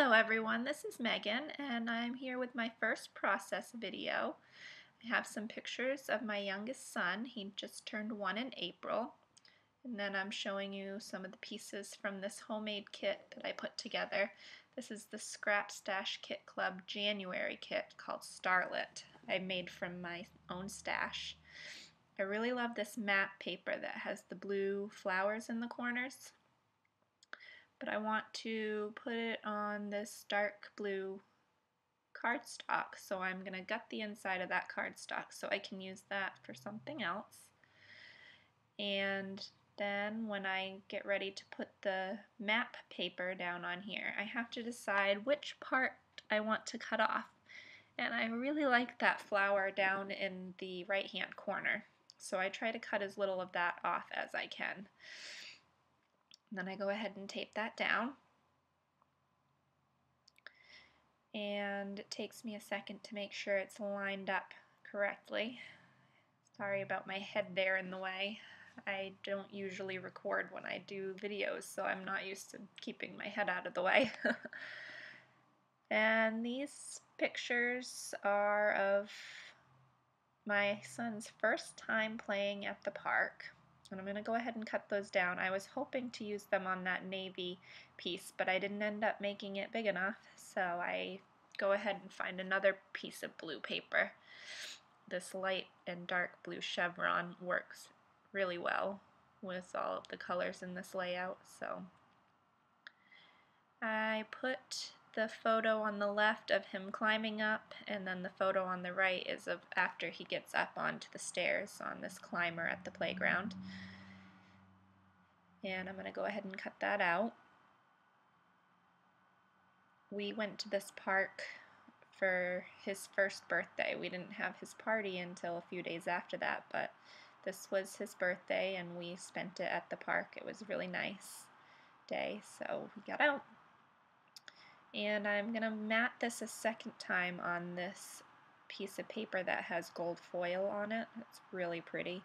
Hello everyone, this is Megan and I'm here with my first process video. I have some pictures of my youngest son. He just turned 1 in April. And then I'm showing you some of the pieces from this homemade kit that I put together. This is the Scrap Stash Kit Club January kit called Starlit. I made from my own stash. I really love this matte paper that has the blue flowers in the corners. But I want to put it on this dark blue cardstock, so I'm going to gut the inside of that cardstock so I can use that for something else. And then when I get ready to put the map paper down on here, I have to decide which part I want to cut off. And I really like that flower down in the right hand corner, so I try to cut as little of that off as I can. And then I go ahead and tape that down. And it takes me a second to make sure it's lined up correctly. Sorry about my head there in the way. I don't usually record when I do videos, so I'm not used to keeping my head out of the way. And these pictures are of my son's first time playing at the park. And I'm going to go ahead and cut those down. I was hoping to use them on that navy piece, but I didn't end up making it big enough, so I go ahead and find another piece of blue paper. This light and dark blue chevron works really well with all of the colors in this layout, so I put the photo on the left of him climbing up, and then the photo on the right is of after he gets up onto the stairs on this climber at the playground. And I'm going to go ahead and cut that out. We went to this park for his first birthday. We didn't have his party until a few days after that, but this was his birthday and we spent it at the park. It was a really nice day, so we got out. And I'm going to mat this a second time on this piece of paper that has gold foil on it. It's really pretty.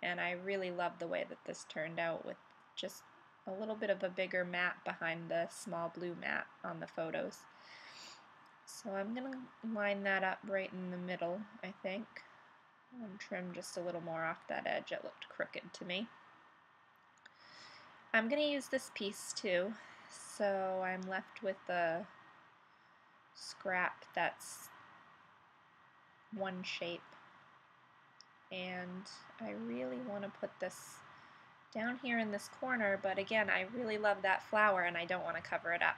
And I really love the way that this turned out with just a little bit of a bigger mat behind the small blue mat on the photos. So I'm going to line that up right in the middle, I think, and trim just a little more off that edge. It looked crooked to me. I'm going to use this piece too, so I'm left with a scrap that's one shape, and I really want to put this down here in this corner, but again, I really love that flower and I don't want to cover it up.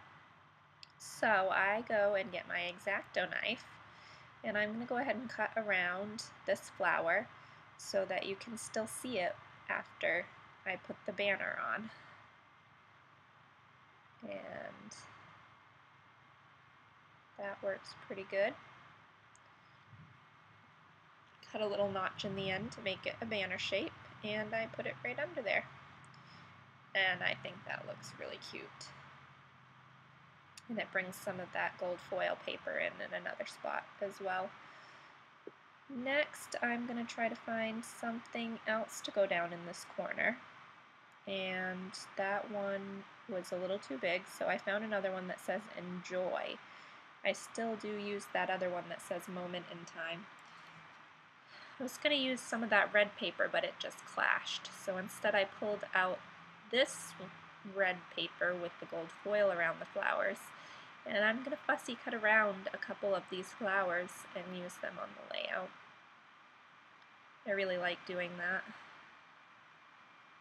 So I go and get my X-Acto knife, and I'm going to go ahead and cut around this flower so that you can still see it after I put the banner on. And that works pretty good. Cut a little notch in the end to make it a banner shape, and I put it right under there. And I think that looks really cute. And it brings some of that gold foil paper in another spot as well. Next, I'm going to try to find something else to go down in this corner. And that one was a little too big, so I found another one that says enjoy. I still do use that other one that says moment in time. I was going to use some of that red paper, but it just clashed. So instead I pulled out this red paper with the gold foil around the flowers, and I'm going to fussy cut around a couple of these flowers and use them on the layout. I really like doing that.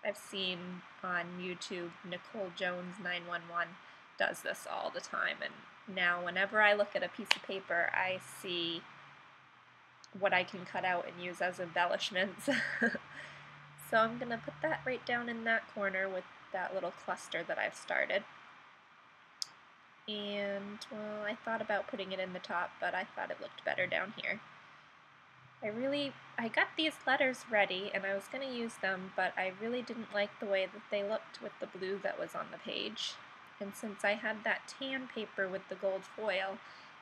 I've seen on YouTube Nicole Jones 911 does this all the time, and now whenever I look at a piece of paper I see what I can cut out and use as embellishments. So I'm going to put that right down in that corner with that little cluster that I've started. And, well, I thought about putting it in the top, but I thought it looked better down here. I got these letters ready and I was going to use them, but I really didn't like the way that they looked with the blue that was on the page. And since I had that tan paper with the gold foil,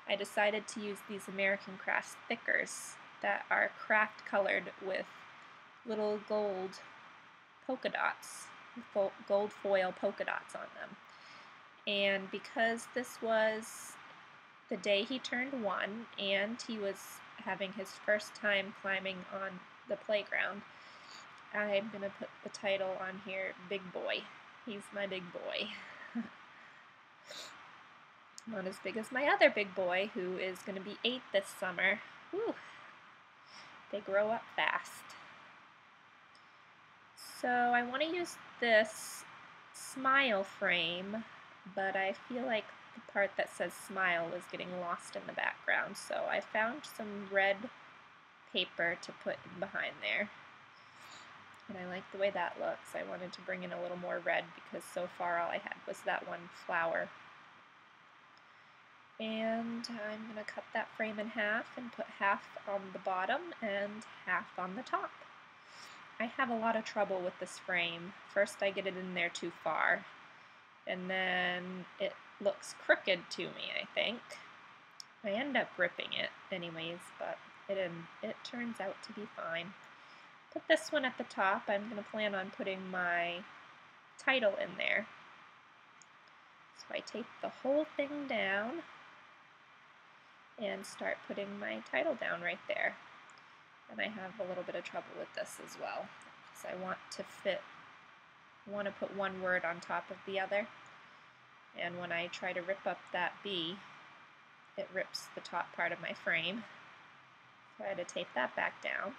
I decided to use these American Crafts thickers that are craft colored with little gold polka dots, gold foil polka dots on them. And because this was the day he turned 1 and he was having his first time climbing on the playground, I'm going to put the title on here, Big Boy. He's my big boy. Not as big as my other big boy, who is going to be 8 this summer. Whew. They grow up fast. So I want to use this smile frame, but I feel like the part that says smile was getting lost in the background, so I found some red paper to put in behind there. And I like the way that looks. I wanted to bring in a little more red because so far all I had was that one flower. And I'm going to cut that frame in half and put half on the bottom and half on the top. I have a lot of trouble with this frame. First I get it in there too far, and then it looks crooked to me, I think. I end up ripping it anyways, but it turns out to be fine. Put this one at the top. I'm going to plan on putting my title in there. So I tape the whole thing down and start putting my title down right there. And I have a little bit of trouble with this as well, because I want to put one word on top of the other, and when I try to rip up that B, it rips the top part of my frame, so I had to tape that back down.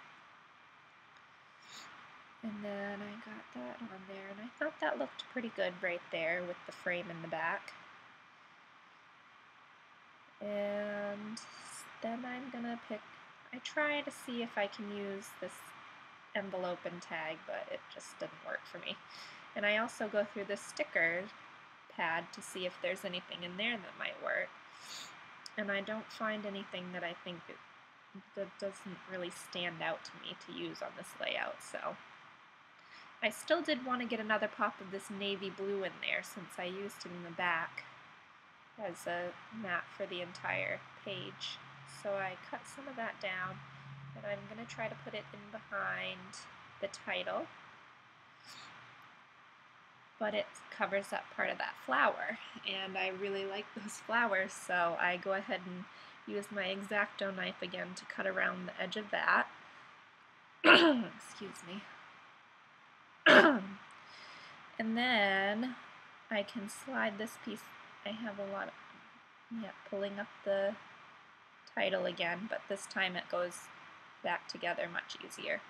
And then I got that on there, and I thought that looked pretty good right there with the frame in the back. And then I'm gonna I try to see if I can use this envelope and tag, but it just didn't work for me. And I also go through the sticker pad to see if there's anything in there that might work. And I don't find anything that I think that doesn't really stand out to me to use on this layout, so I still did want to get another pop of this navy blue in there since I used it in the back as a mat for the entire page. So I cut some of that down, and I'm going to try to put it in behind the title, but it covers up part of that flower, and I really like those flowers, so I go ahead and use my X-Acto knife again to cut around the edge of that. Excuse me. And then I can slide this piece. I have a lot of, pulling up the title again, but this time it goes back together much easier.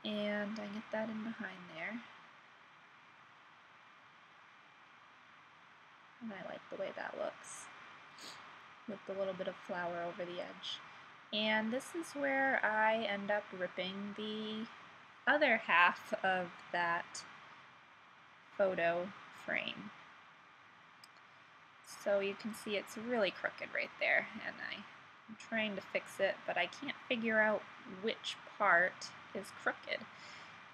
And I get that in behind there. And I like the way that looks, with a little bit of flower over the edge. And this is where I end up ripping the other half of that photo frame. So you can see it's really crooked right there, and I'm trying to fix it, but I can't figure out which part is crooked.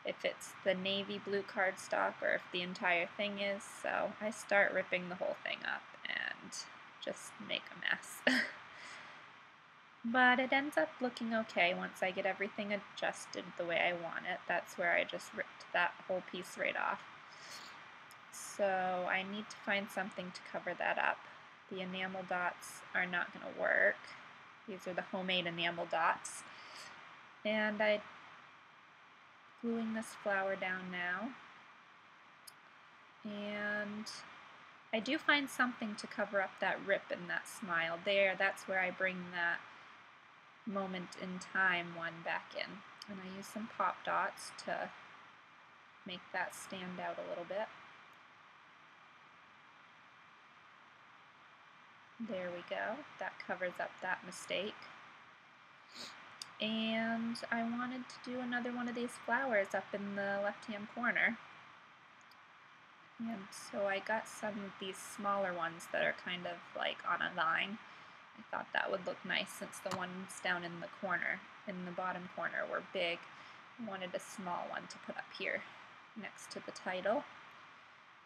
If it's the navy blue cardstock or if the entire thing is, so I start ripping the whole thing up and just make a mess. But it ends up looking okay once I get everything adjusted the way I want it. That's where I just ripped that whole piece right off. So I need to find something to cover that up. The enamel dots are not going to work. These are the homemade enamel dots. And I'm gluing this flower down now. And I do find something to cover up that rip and that smile there. That's where I bring that moment in time one back in. And I use some pop dots to make that stand out a little bit. There we go. That covers up that mistake. And I wanted to do another one of these flowers up in the left-hand corner. And so I got some of these smaller ones that are kind of like on a vine. I thought that would look nice since the ones down in the corner, in the bottom corner, were big. I wanted a small one to put up here next to the title.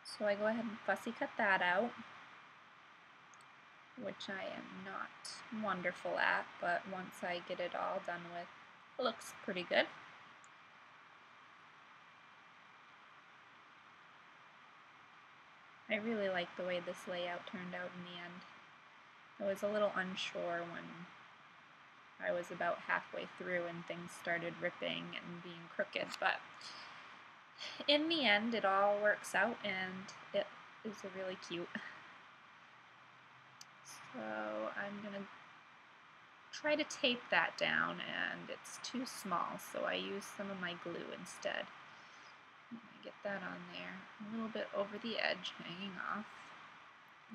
So I go ahead and fussy cut that out, which I am not wonderful at, but once I get it all done with, it looks pretty good. I really like the way this layout turned out in the end. I was a little unsure when I was about halfway through and things started ripping and being crooked, but in the end it all works out and it is really cute. So I'm going to try to tape that down, and it's too small, so I use some of my glue instead. Get that on there, a little bit over the edge hanging off.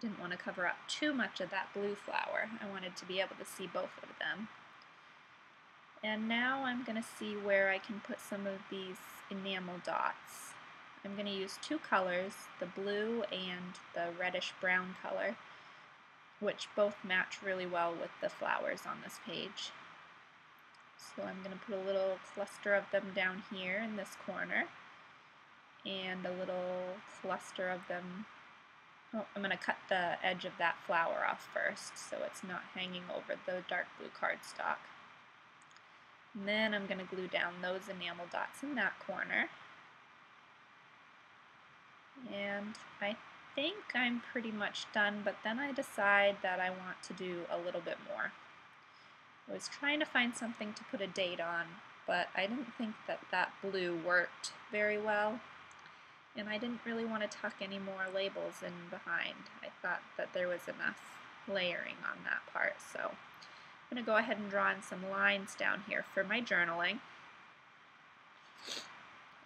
Didn't want to cover up too much of that blue flower. I wanted to be able to see both of them. And now I'm going to see where I can put some of these enamel dots. I'm going to use two colors, the blue and the reddish brown color, which both match really well with the flowers on this page. So I'm going to put a little cluster of them down here in this corner, and a little cluster of them. Oh, I'm going to cut the edge of that flower off first so it's not hanging over the dark blue cardstock. And then I'm going to glue down those enamel dots in that corner. And I think I'm pretty much done, but then I decide that I want to do a little bit more. I was trying to find something to put a date on, but I didn't think that that blue worked very well, and I didn't really want to tuck any more labels in behind. I thought that there was enough layering on that part, so I'm going to go ahead and draw in some lines down here for my journaling.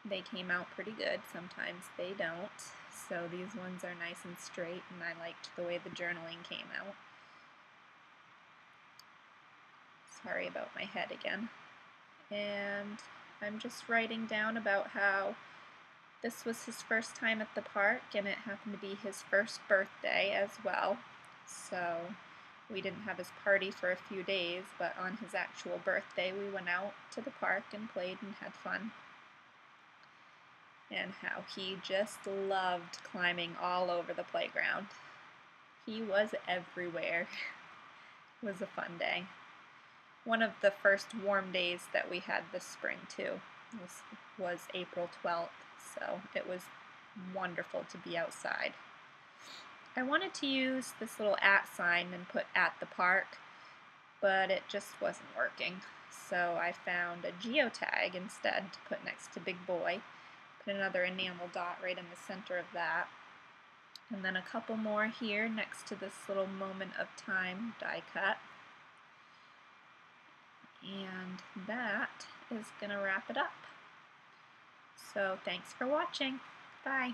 They came out pretty good. Sometimes they don't. So these ones are nice and straight, and I liked the way the journaling came out. Sorry about my head again. And I'm just writing down about how this was his first time at the park, and it happened to be his first birthday as well. So we didn't have his party for a few days, but on his actual birthday we went out to the park and played and had fun. And how he just loved climbing all over the playground. He was everywhere. It was a fun day. One of the first warm days that we had this spring too. This was April 12th, so it was wonderful to be outside. I wanted to use this little @ sign and put at the park, but it just wasn't working. So I found a geotag instead to put next to Big Boy. Put another enamel dot right in the center of that. And then a couple more here next to this little moment of time die cut. And that is going to wrap it up. So thanks for watching. Bye.